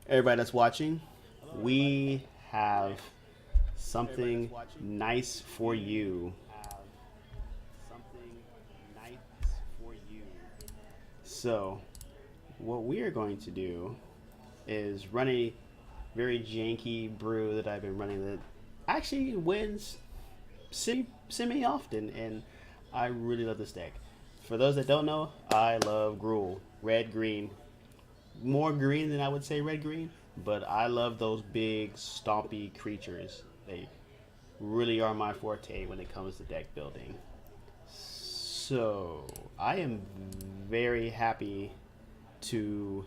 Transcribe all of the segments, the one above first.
Everybody that's watching, we have something nice for you. So, what we are going to do is run a very janky brew that I've been running that actually wins semi often, and I really love this deck. For those that don't know, I love Gruul, red green, more green than I would say red green, but I love those big stompy creatures. They really are my forte when it comes to deck building. So I am very happy to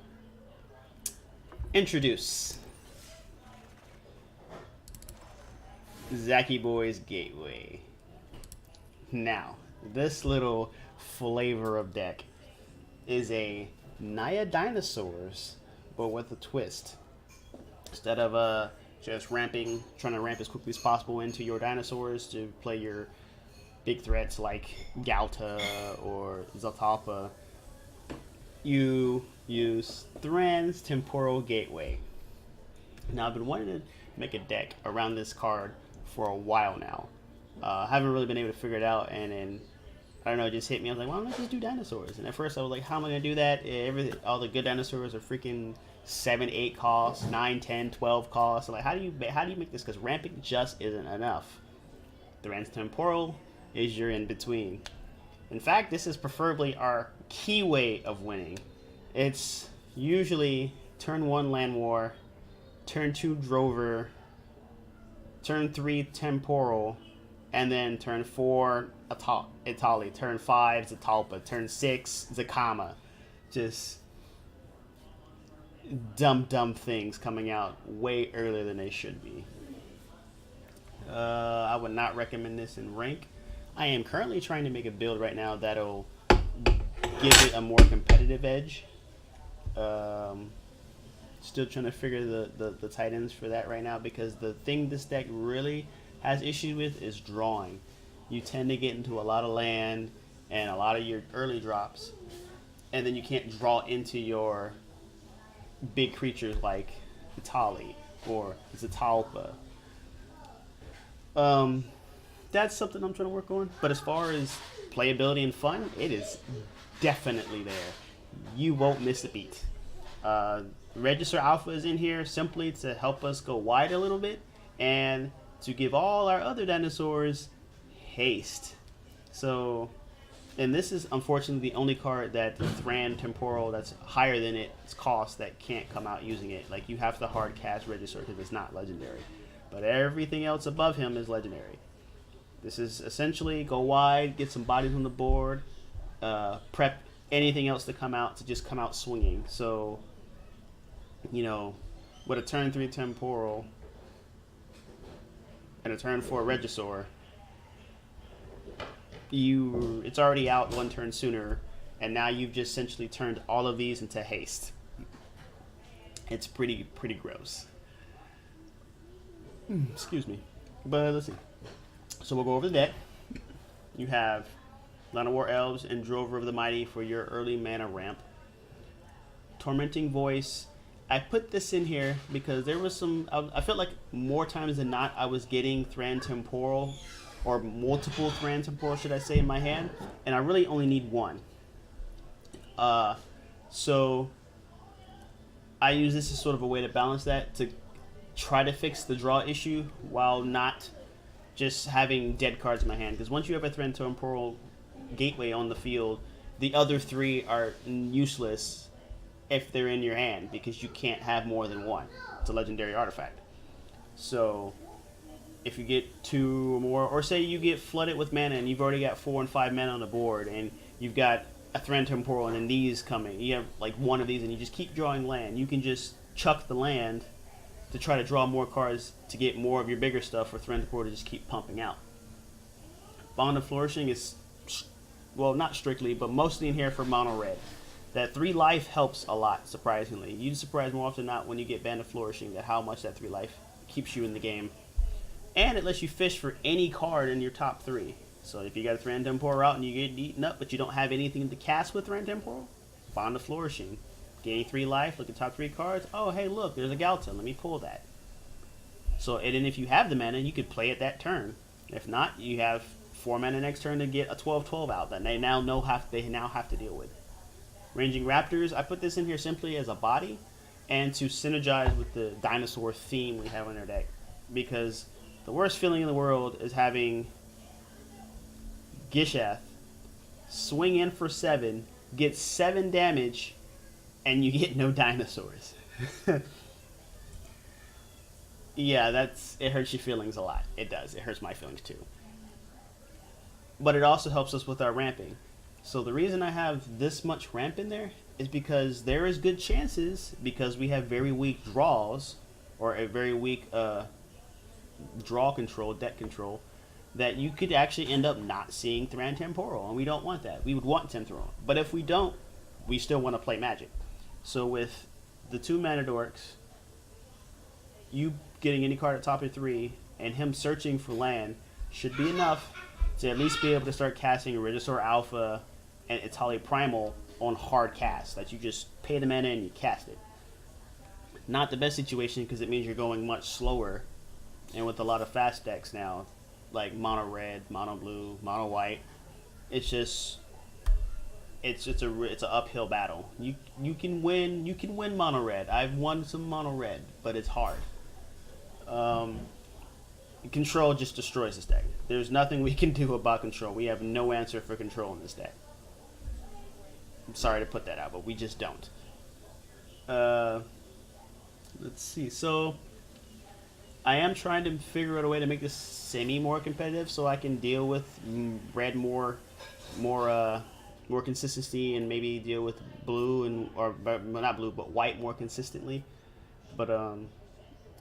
introduce Zacky Boy's Gateway. Now, this little flavor of deck is a Naya Dinosaurs, but with a twist. Instead of just trying to ramp as quickly as possible into your dinosaurs to play your big threats like Galta or Zatalpa, you use Thran's Temporal Gateway. Now, I've been wanting to make a deck around this card for a while now. Haven't really been able to figure it out, and then I don't know, it just hit me. I was like, why don't I just do dinosaurs? And at first I was like, how am I going to do that? All the good dinosaurs are freaking 7, 8 costs, 9, 10, 12 costs. So like, how do you make this? Because ramping just isn't enough. Thran's Temporal is your in between. In fact, this is preferably our key way of winning. It's usually turn 1 Land War, turn 2 Drover, turn 3 Temporal, and then turn 4 Itali, turn 5 Zatalpa, turn 6 Zakama. Just dumb things coming out way earlier than they should be. I would not recommend this in rank. I am currently trying to make a build right now that'll give it a more competitive edge. Still trying to figure the tight ends for that right now, because the thing this deck really has issues with is drawing. You tend to get into a lot of land and a lot of your early drops, and then you can't draw into your big creatures like Itali or Zatalpa. That's something I'm trying to work on. But as far as playability and fun, it is definitely there. You won't miss a beat. Register Alpha is in here simply to help us go wide a little bit and to give all our other dinosaurs haste. So, and this is unfortunately the only card that Thran Temporal that's higher than its cost that can't come out using it. Like, you have to hard cast Register because it's not legendary. But everything else above him is legendary. This is essentially go wide, get some bodies on the board, prep anything else to come out to just come out swinging. So, you know, with a turn 3 Temporal and a turn 4 Regisaur, it's already out 1 turn sooner, and now you've just essentially turned all of these into haste. It's pretty gross. Excuse me. But let's see. So we'll go over the deck. You have Line of War Elves and Drover of the Mighty for your early mana ramp. Tormenting Voice. I put this in here because there was some... I felt like more times than not I was getting Thran Temporal, or multiple Thran Temporal, should I say, in my hand, and I really only need one. So I use this as sort of a way to balance that, to try to fix the draw issue while not just having dead cards in my hand. Because once you have a Thran Temporal Gateway on the field, the other 3 are useless if they're in your hand, because you can't have more than one. It's a legendary artifact. So if you get 2 or more, or say you get flooded with mana and you've already got 4 and 5 mana on the board, and you've got a Thran Temporal and then these coming, you have like one of these and you just keep drawing land, you can just chuck the land to try to draw more cards to get more of your bigger stuff for Thran Temporal to just keep pumping out. Bond of Flourishing is, well, not strictly, but mostly in here for mono red. That 3 life helps a lot, surprisingly. You'd surprise more often than not when you get Band of Flourishing that how much that 3 life keeps you in the game. And it lets you fish for any card in your top 3. So if you got a Thran Temporal out and you get eaten up, but you don't have anything to cast with Thran Temporal, Bond of Flourishing. Gaining 3 life, look at top 3 cards. Oh, hey, look, there's a Galton. Let me pull that. So, and then if you have the mana, you could play it that turn. If not, you have 4 mana next turn to get a 12/12 out that they now have to deal with. Ranging Raptors, I put this in here simply as a body and to synergize with the dinosaur theme we have on our deck. Because the worst feeling in the world is having Gishath swing in for 7, get 7 damage, and you get no dinosaurs. Yeah, it hurts your feelings a lot. It does. It hurts my feelings too. But it also helps us with our ramping. So the reason I have this much ramp in there is because there is good chances, because we have very weak draws, or a very weak draw control, deck control, that you could actually end up not seeing Thran Temporal, and we don't want that. We would want Temporal. But if we don't, we still want to play Magic. So with the 2 mana dorks, you getting any card at top of 3, and him searching for land should be enough to at least be able to start casting Regisaur Alpha and Itali Primal on hard cast. That you just pay the mana and you cast it. Not the best situation, because it means you're going much slower, and with a lot of fast decks now, like mono red, mono blue, mono white, it's an uphill battle. You can win mono red. I've won some mono red, but it's hard. Control just destroys this deck. There's nothing we can do about control. We have no answer for control in this deck. I'm sorry to put that out, but we just don't. Let's see. So I am trying to figure out a way to make this semi more competitive, so I can deal with red more consistency, and maybe deal with blue or not blue, but white more consistently. But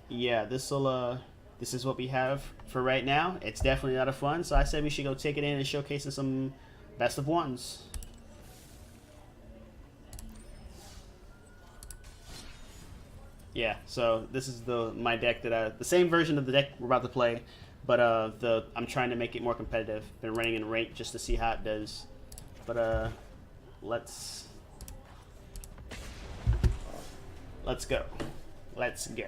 yeah, this is what we have for right now. It's definitely a lot of fun, so I said we should go take it in and showcase some best of ones. Yeah, so this is my deck the same version of the deck we're about to play, but I'm trying to make it more competitive. Been running in rank just to see how it does. But let's go. Let's go.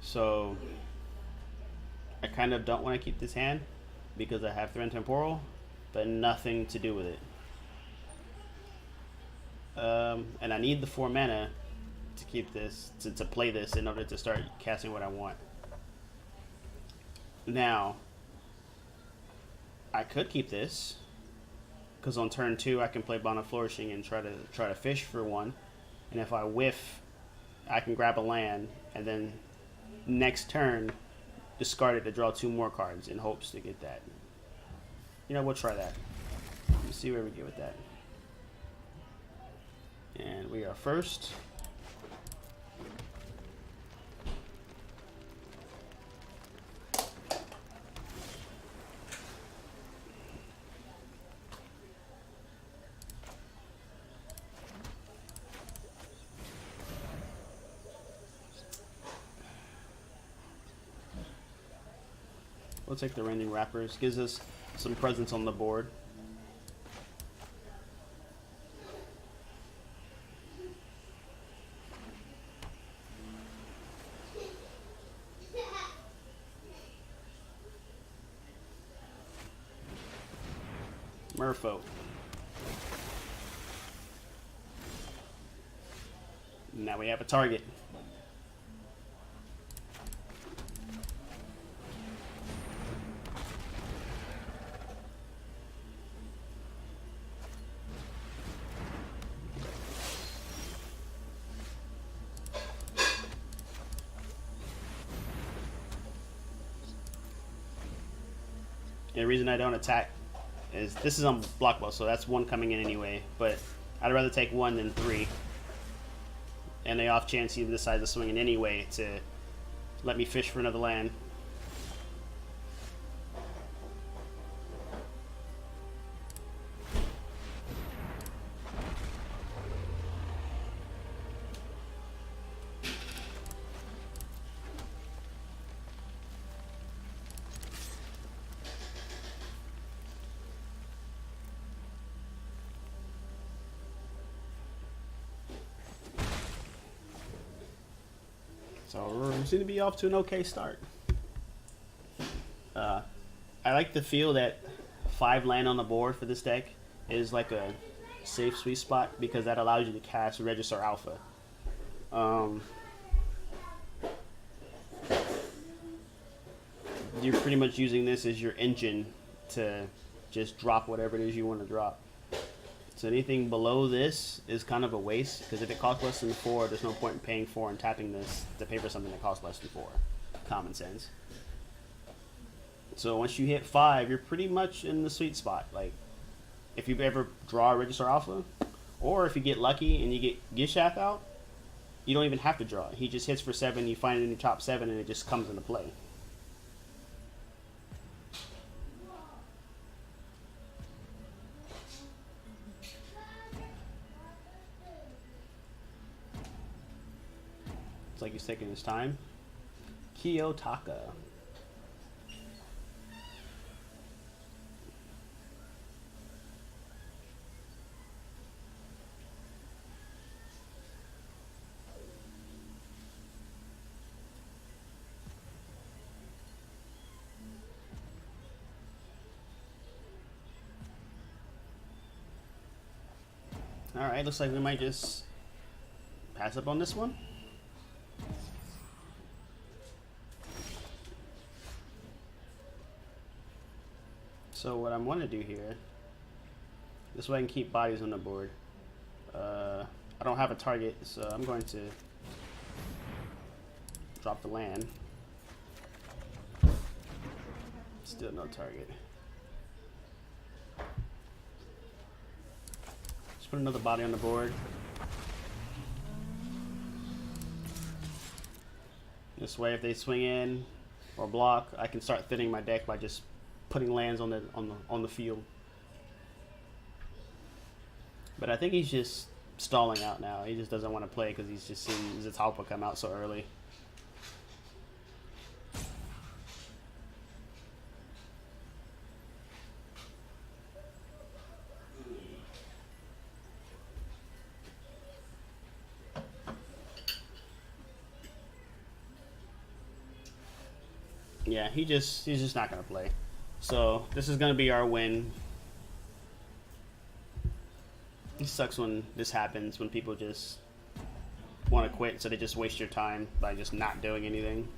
So I kind of don't want to keep this hand because I have Thran Temporal, but nothing to do with it. And I need the 4 mana to keep this, to play this in order to start casting what I want. Now, I could keep this because on turn 2 I can play Bond of Flourishing and try to fish for 1, and if I whiff, I can grab a land and then next turn discard it to draw 2 more cards in hopes to get that. You know, we'll try that. Let's see where we get with that. And we are first. We'll take the Ranging Wrappers. Gives us some presence on the board. Merfolk. Now we have a target. The reason I don't attack is this is on blockball, so that's 1 coming in anyway, but I'd rather take 1 than 3. And the off chance he decides to swing in anyway let me fish for another land. So we seem to be off to an okay start. I like to feel that 5 land on the board for this deck is like a safe sweet spot because that allows you to cast Register Alpha. You're pretty much using this as your engine to just drop whatever it is you want to drop. So anything below this is kind of a waste because if it costs less than 4, there's no point in paying 4 and tapping this to pay for something that costs less than 4. Common sense. So once you hit 5, you're pretty much in the sweet spot. Like, if you ever draw a Register Alpha, or if you get lucky and you get Gishath out, you don't even have to draw it. He just hits for 7, you find it in your top 7, and it just comes into play. It's like he's taking his time. Kiyotaka. Alright, looks like we might just pass up on this one. So what I want to do here, this way I can keep bodies on the board. I don't have a target, so I'm going to drop the land. Still no target. Just put another body on the board. This way, if they swing in or block, I can start thinning my deck by just putting lands on the field. But I think he's just stalling out now. He just doesn't want to play because he's just seen Zatalpa come out so early. Yeah, he's just not gonna play. So this is gonna be our win. It sucks when this happens, when people just want to quit, so they just waste your time by just not doing anything.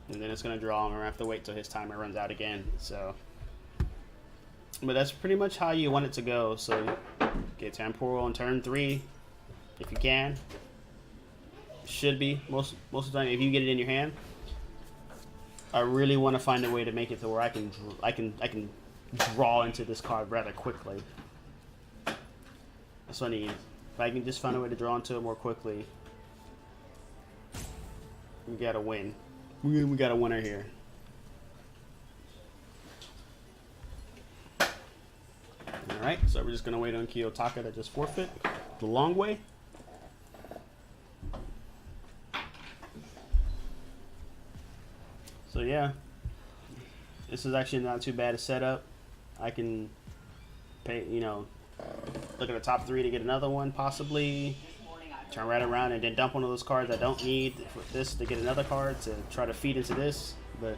And then it's gonna draw him, and I have to wait till his timer runs out again. So, but that's pretty much how you want it to go. So get temporal on turn 3. If you can, should be most of the time. If you get it in your hand, I really want to find a way to make it to where I can draw into this card rather quickly. That's what I need. If I can just find a way to draw into it more quickly, we gotta win. We got a winner here. All right, so we're just gonna wait on Kiyotaka to just forfeit the long way. So yeah, this is actually not too bad a setup. I can pay, look at the top 3 to get another one possibly. Turn right around and then dump one of those cards I don't need for this to get another card to try to feed into this. But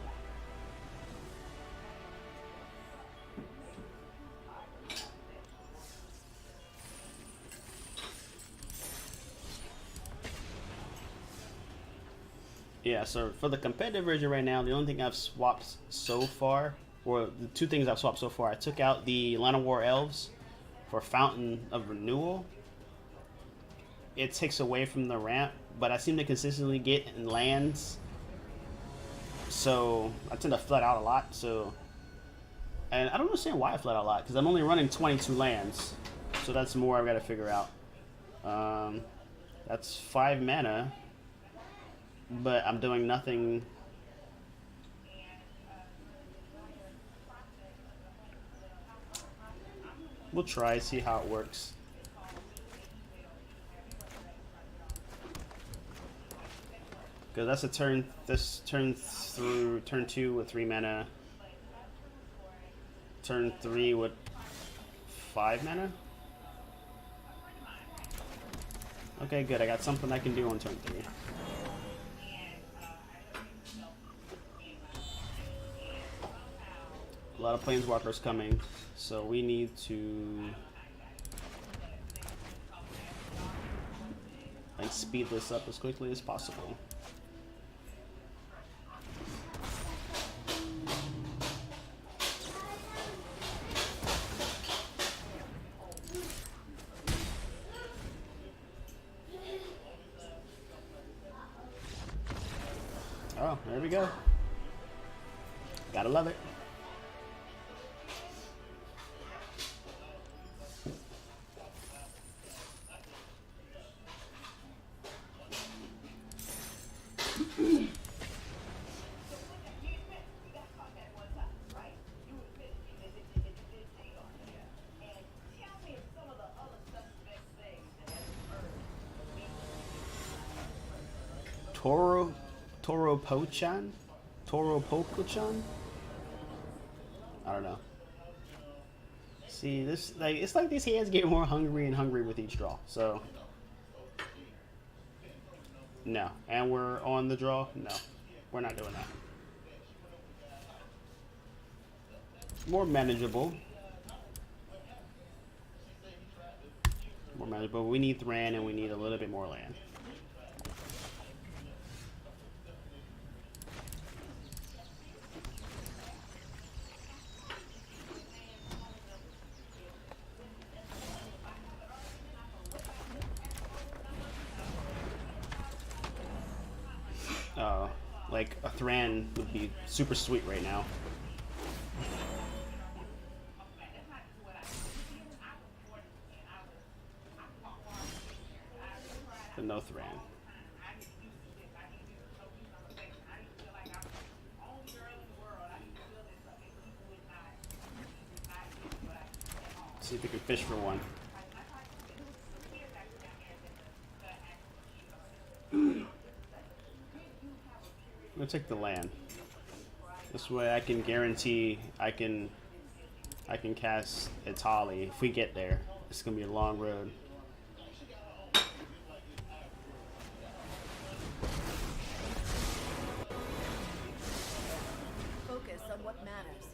yeah, so for the competitive version right now, the only thing I've swapped so far, or the 2 things I've swapped so far, I took out the Lana War Elves for Fountain of Renewal. It takes away from the ramp, but I seem to consistently get in lands, so I tend to flood out a lot. So, and I don't understand why I flood out a lot, because I'm only running 22 lands, so that's more I've got to figure out. That's 5 mana, but I'm doing nothing. We'll try, see how it works. Because that's a turn. This turn through turn 2 with 3 mana. Turn 3 with 5 mana. Okay, good. I got something I can do on turn 3. A lot of planeswalkers coming, so we need to like speed this up as quickly as possible. Oh, there we go. Gotta love it. Toro Pochan? I don't know. See, this like it's like these hands get more hungry and hungry with each draw. So no, and we're on the draw. No, we're not doing that. More manageable. More manageable. We need Thran and we need a little bit more land. Like a Thran would be super sweet right now. But no Thran. See if we can fish for one. I'm gonna take the land. This way I can guarantee I can cast Itali if we get there. It's gonna be a long road. Focus on what matters.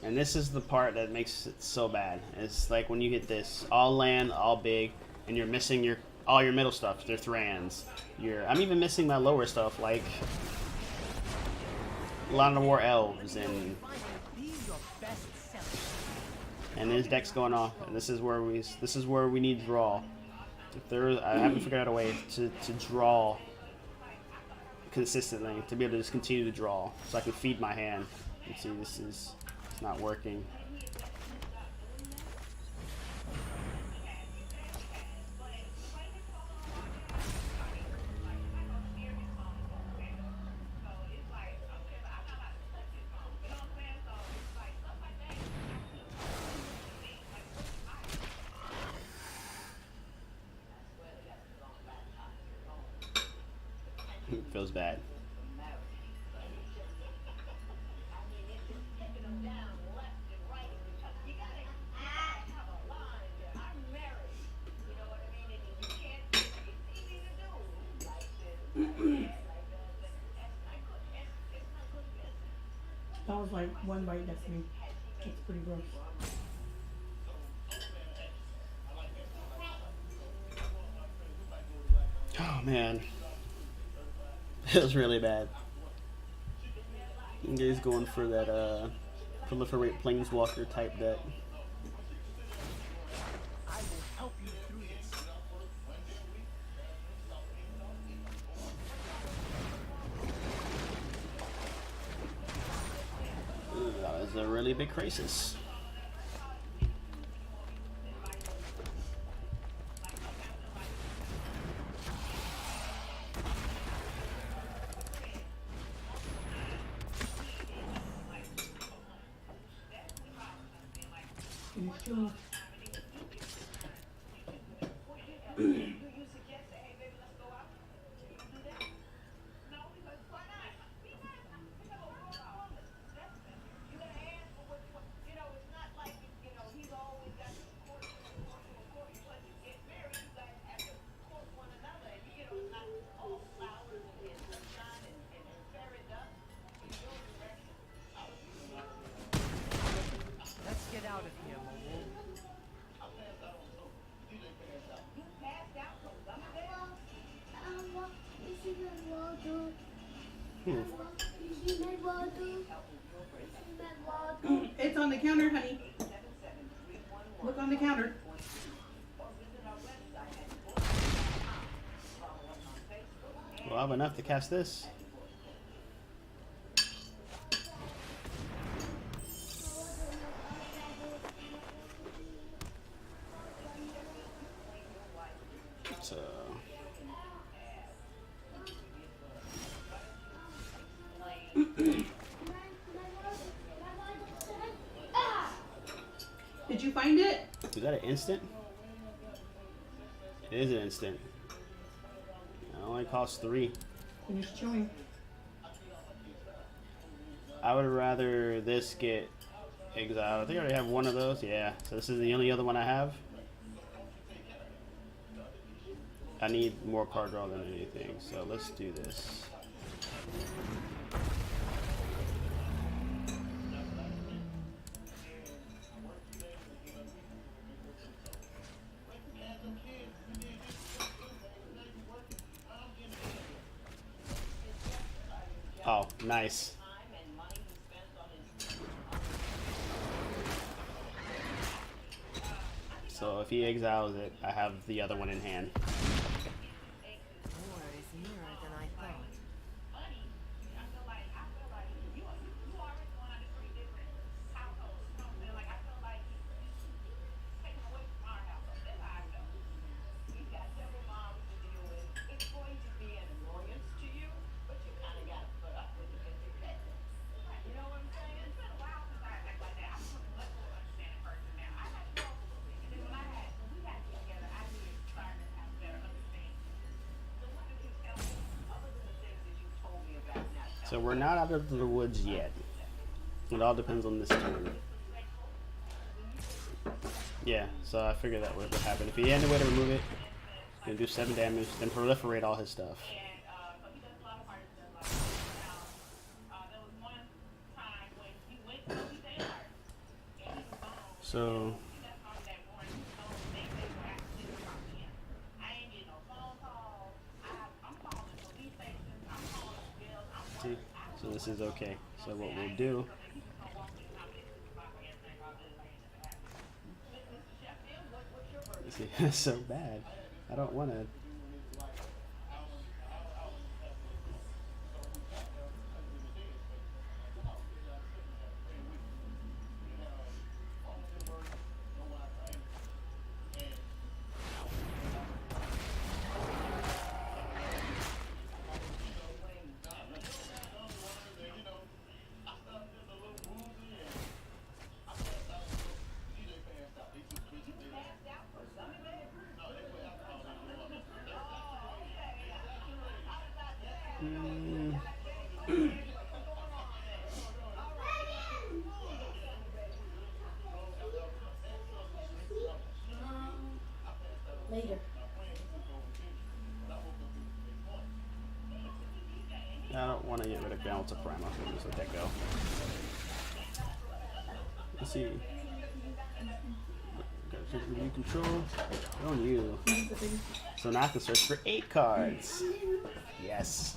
And this is the part that makes it so bad. It's like when you hit this, all land, all big, and you're missing all your middle stuff. They're Thrans. I'm even missing my lower stuff, like a lot of the War Elves and his deck's going off. And this is where we need to draw. I haven't figured out a way to draw consistently, to be able to just continue to draw, so I can feed my hand. You see, it's not working. It feels bad. That was like one bite, that's me. It's pretty gross. Oh man. It was really bad. He's going for that proliferate planeswalker type deck. a really big crisis. Finish chewing. Let's get out of here, Mobile. It's on the counter, honey. Look on the counter. Well, I have enough to cast this. So Did you find it? is that an instant? It is an instant. It only costs 3. Finish chewing. I would rather this get exiled. I think I already have one of those. Yeah. So this is the only other one I have. I need more card draw than anything. So let's do this. Oh, nice. So if he exiles it, I have the other one in hand. War is nearer than I thought. So we're not out of the woods yet. It all depends on this turn. Yeah, so I figured that would happen. If he had a way to remove it, he's gonna do 7 damage, then proliferate all his stuff. So see, so this is okay. So what we'll do. See, it's so bad. I don't want to. Later. I don't want to get rid of Balance of Prime. I'll just let that go. Let's see. Review control. On you. So now I can search for 8 cards. Yes.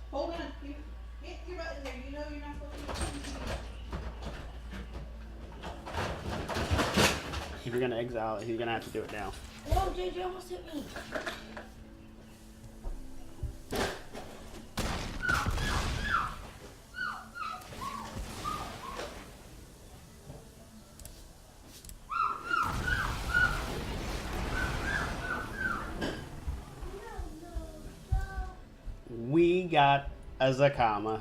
Hold on. Get your butt in there. You know you're not supposed to. If you're gonna exile it, he's gonna have to do it now. Whoa, JJ almost hit me. got a Zakama.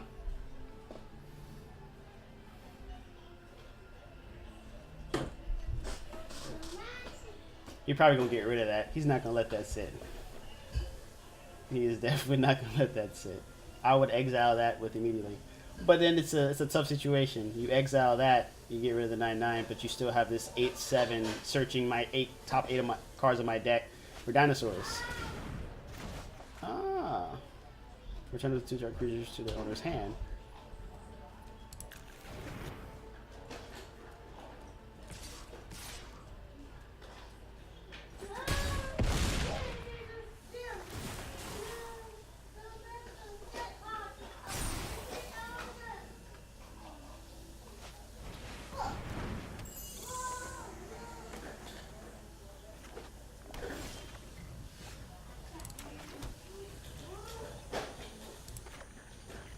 You're probably gonna get rid of that. He's not gonna let that sit. He is definitely not gonna let that sit. I would exile that with immediately. But then it's a tough situation. You exile that, you get rid of the 9/9, but you still have this 8/7 searching my top 8 of my cards of my deck for dinosaurs. Ah, return the 2 dark creatures to their owner's hand.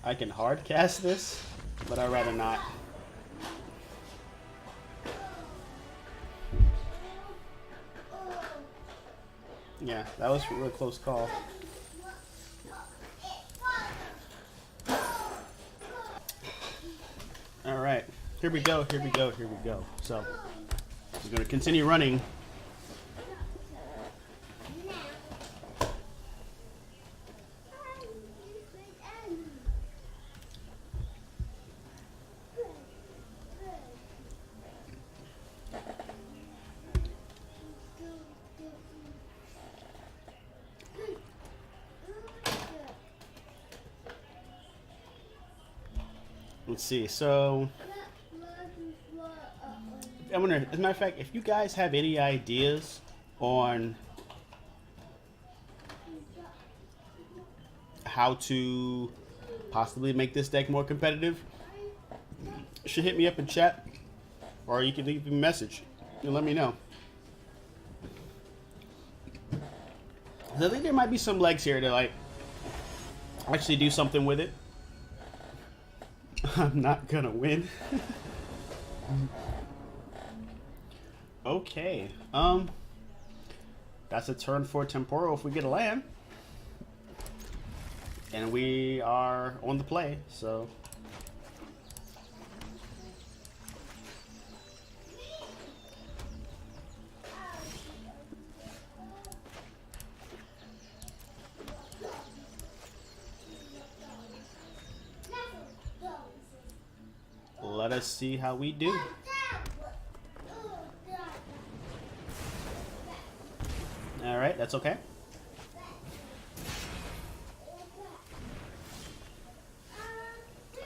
I can hard cast this, but I'd rather not. Yeah, that was a real close call. All right, here we go, here we go, here we go. So, we're going to continue running. Let's see, so I wonder, as a matter of fact, if you guys have any ideas on how to possibly make this deck more competitive, you should hit me up in chat, or you can leave me a message and let me know. I think there might be some legs here to like actually do something with it. I'm not gonna win. Okay. That's a turn for Temporal if we get a land. And we are on the play, so. Let us see how we do. All right, that's okay.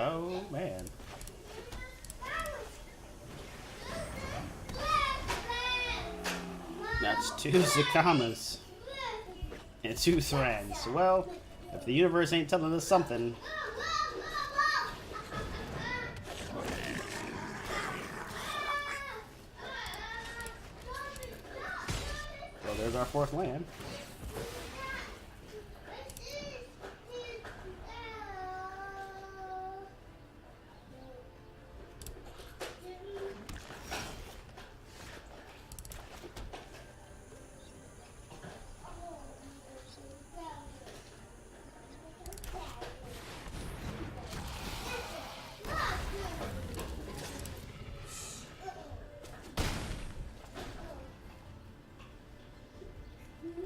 Oh, man. That's 2 Zakamas and 2 Thrans. Well, if the universe ain't telling us something. Well, there's our 4th land.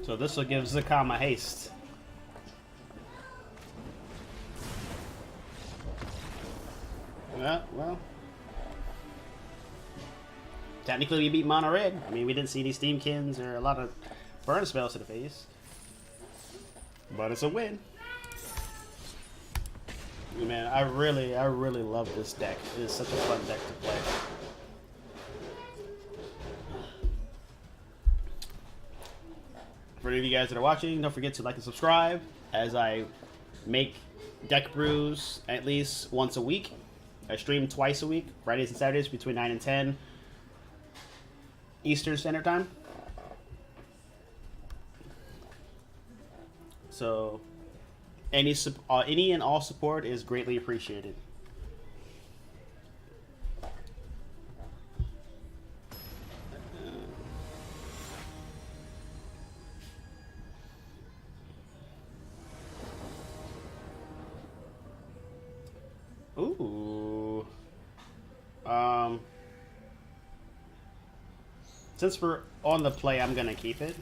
So this will give Zakama haste. Well. Technically we beat Mono Red. I mean, we didn't see any Steamkins or a lot of burn spells to the face. But it's a win. Man, I really love this deck. It is such a fun deck to play. For any of you guys that are watching, don't forget to like and subscribe as I make deck brews at least once a week. I stream twice a week, Fridays and Saturdays between 9 and 10 Eastern Standard Time. So any and all support is greatly appreciated. Since we're on the play, I'm gonna keep it.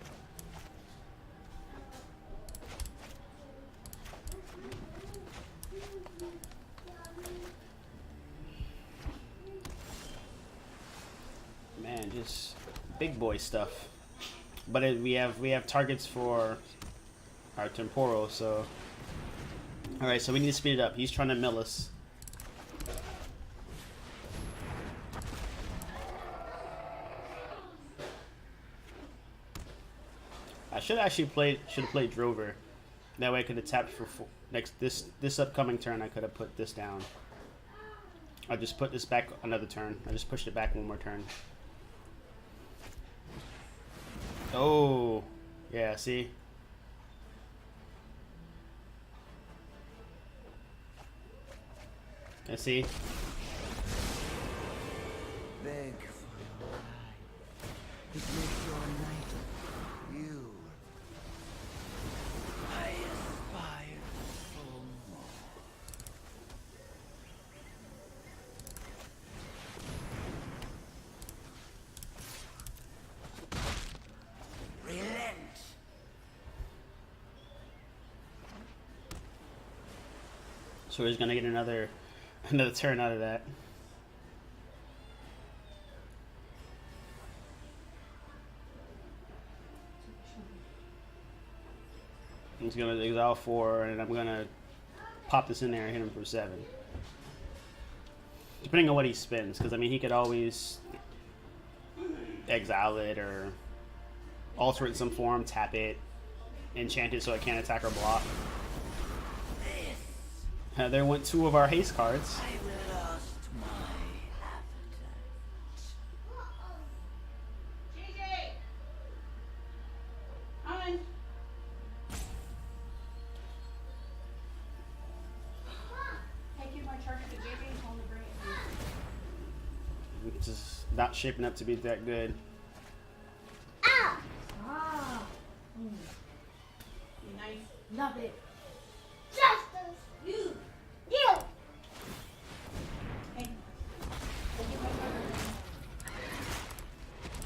Man, just big boy stuff. But we have targets for our temporal, so. All right, so we need to speed it up. He's trying to mill us. I should have played Drover. That way I could have tapped for this upcoming turn. I could have put this down. I just put this back another turn. I just pushed it back one more turn. Oh, yeah. See. I see. Beg for your life. It makes your night you. I aspire for more. Relent. So he's gonna get another turn out of that. He's gonna exile 4, and I'm gonna pop this in there and hit him for 7. Depending on what he spins, because I mean he could always exile it or alter it in some form, tap it, enchant it so it can't attack or block. There went 2 of our haste cards. I lost my appetite. JJ! On! Hey, give my charger to JJ and tell him to bring it to me. It's just not shaping up to be that good. Ah! Mm. Be nice. Love it. Justice! You! Hey. Go get my charger.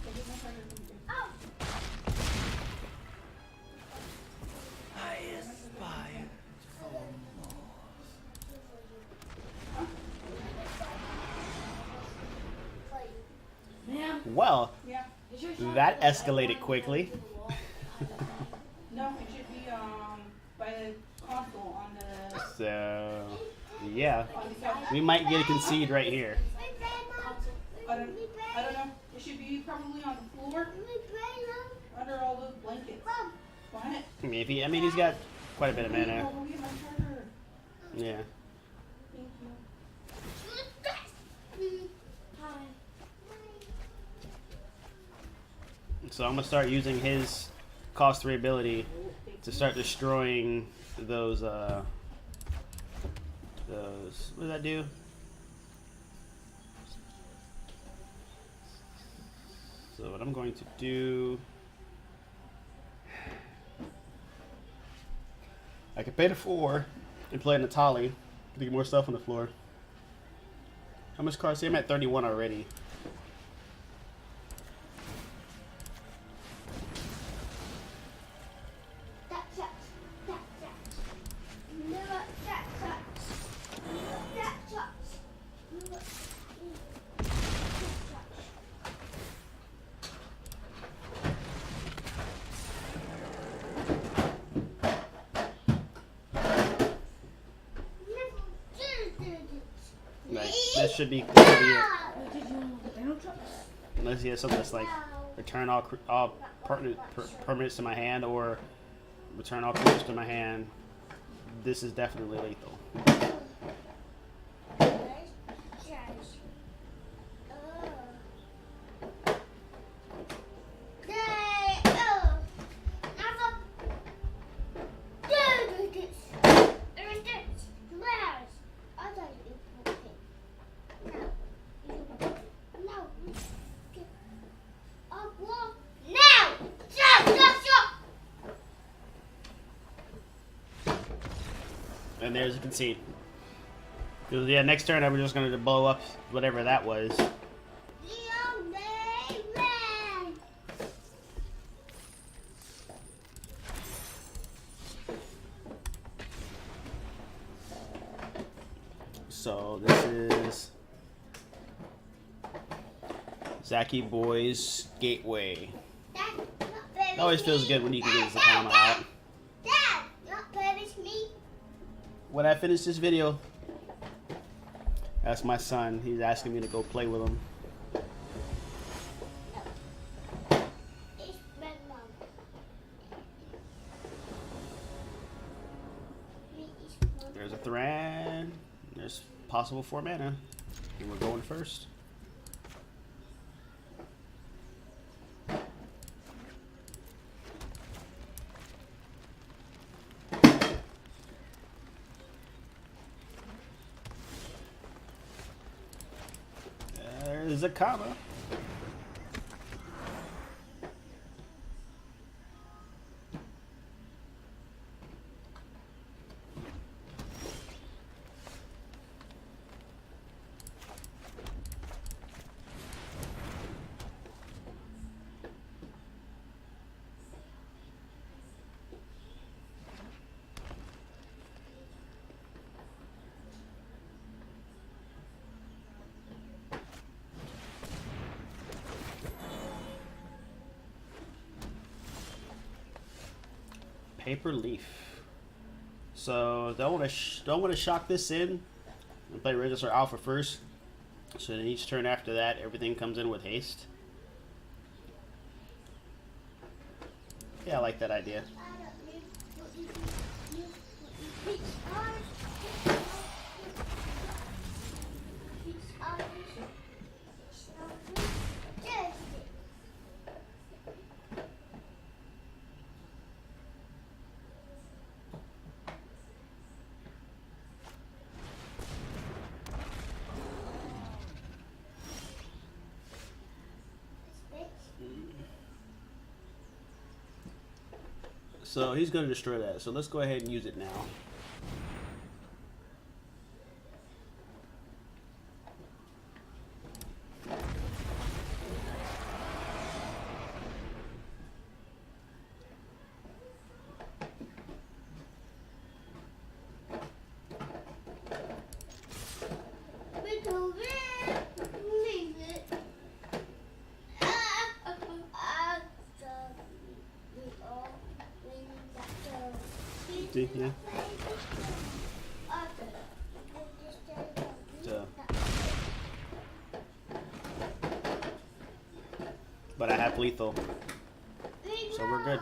Go get my charger. Oh! I aspire for more. Ma'am. Well, Yeah. that escalated quickly. No, it should be by the console on the So, yeah, on the couch. we might get a concede right here. I don't know. It should be probably on the floor under all those blankets. What? I mean, he's got quite a bit of mana. Oh, get my charger. Yeah. Thank you. So I'm gonna start using his cost 3 ability to start destroying those. What does that do? So what I'm going to do, I can pay the 4 and play Natali to get more stuff on the floor. How much cards? See, I'm at 31 already. Like, that should be it. Unless he has something that's like return all permanents to my hand or return all creatures to my hand. This is definitely lethal. And there's a concede. Because, yeah, next turn I'm just going to blow up whatever that was. So this is Zacky Boy's Gateway. It always feels good when you can get his account out. Dad, not play with me. When I finish this video, that's my son. He's asking me to go play with him. It's my mom. There's a thread. There's possible 4 mana. And we're going first. There's a comma. Paper Leaf. So don't want to shock this in and play Register Alpha first. So then each turn after that, everything comes in with haste. Yeah, I like that idea. So he's going to destroy that. So let's go ahead and use it now. Yeah. But I have lethal, so we're good.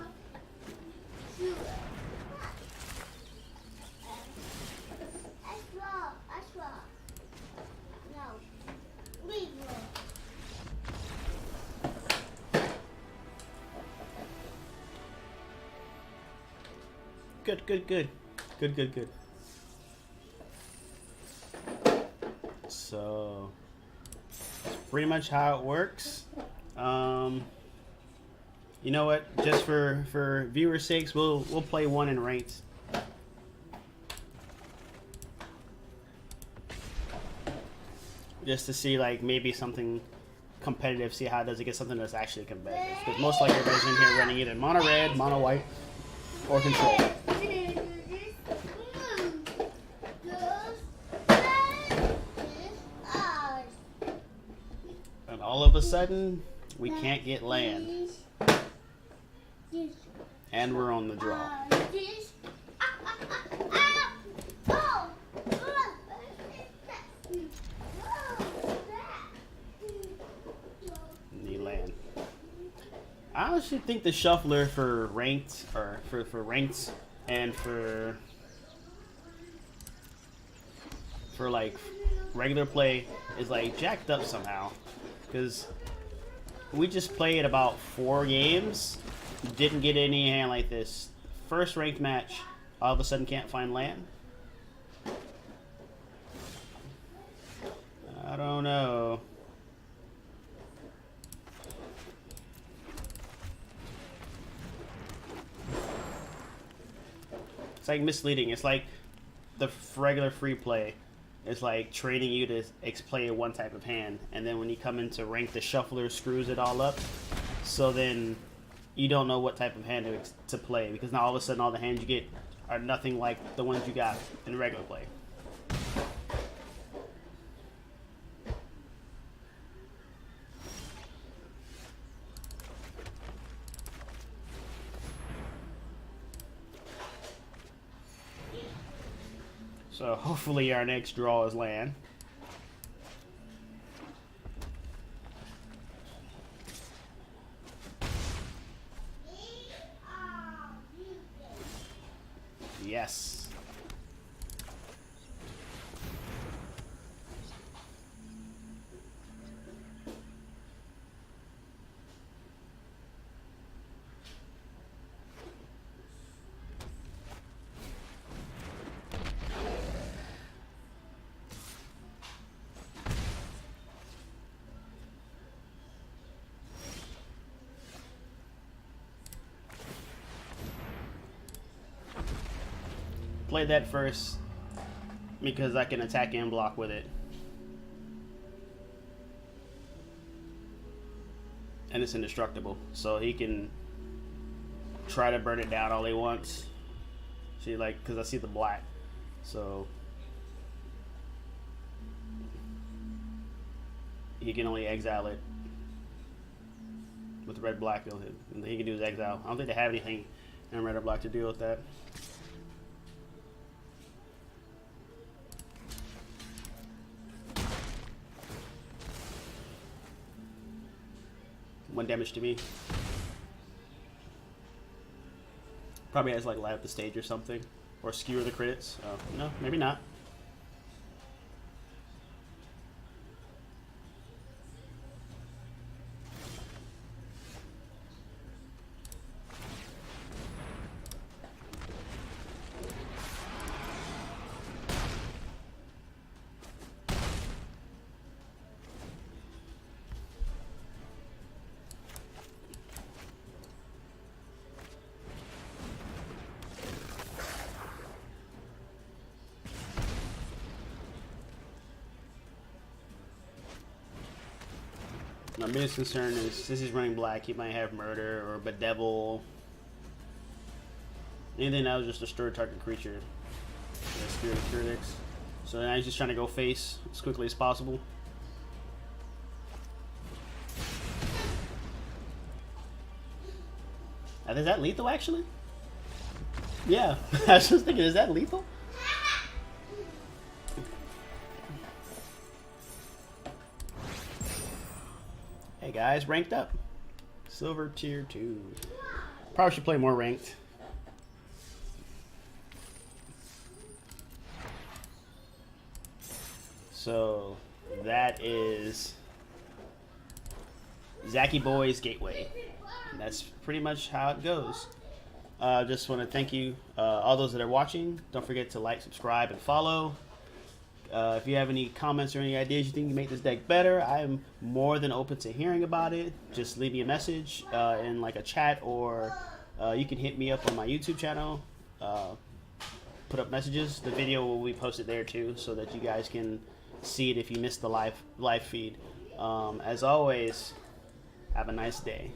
Good. So that's pretty much how it works. You know what? Just for viewers' sakes, we'll play one in ranked. Just to see like maybe something competitive. See how it does it get something that's actually competitive. Because most likely everybody's in here running either mono red, mono white, or control. All of a sudden, we can't get land. And we're on the draw. Need land. I honestly think the shuffler for ranked, or for ranked, and for like regular play is like jacked up somehow. Because we just played about 4 games, didn't get any hand like this. First ranked match, all of a sudden can't find land. I don't know. It's like misleading. It's like the regular free play. It's like training you to play one type of hand, and then when you come into rank, the shuffler screws it all up. So then you don't know what type of hand to play, because now all of a sudden all the hands you get are nothing like the ones you got in regular play. So hopefully our next draw is land. Yes. Play that first because I can attack and block with it. And it's indestructible, so he can try to burn it down all he wants. See, like, because I see the black, so he can only exile it. With red black, and he can do his exile. I don't think they have anything in red or black to deal with that. One damage to me. Probably has like light up the stage or something, or skewer the crits. Oh, no, maybe not. My biggest concern is since he's running black, he might have murder or bedevil. Anything that will just destroy target creature. Yeah, Spirit of Critics. So now he's just trying to go face as quickly as possible. Is that lethal actually? Yeah, I was just thinking, is that lethal? Hey guys, ranked up. Silver tier 2. Probably should play more ranked. So that is Zacky Boy's Gateway. And that's pretty much how it goes. Just want to thank you, all those that are watching. Don't forget to like, subscribe, and follow. If you have any comments or any ideas you think can make this deck better, I am more than open to hearing about it. Just leave me a message in like a chat, or you can hit me up on my YouTube channel. Put up messages. The video will be posted there too, so that you guys can see it if you missed the live feed. As always, have a nice day.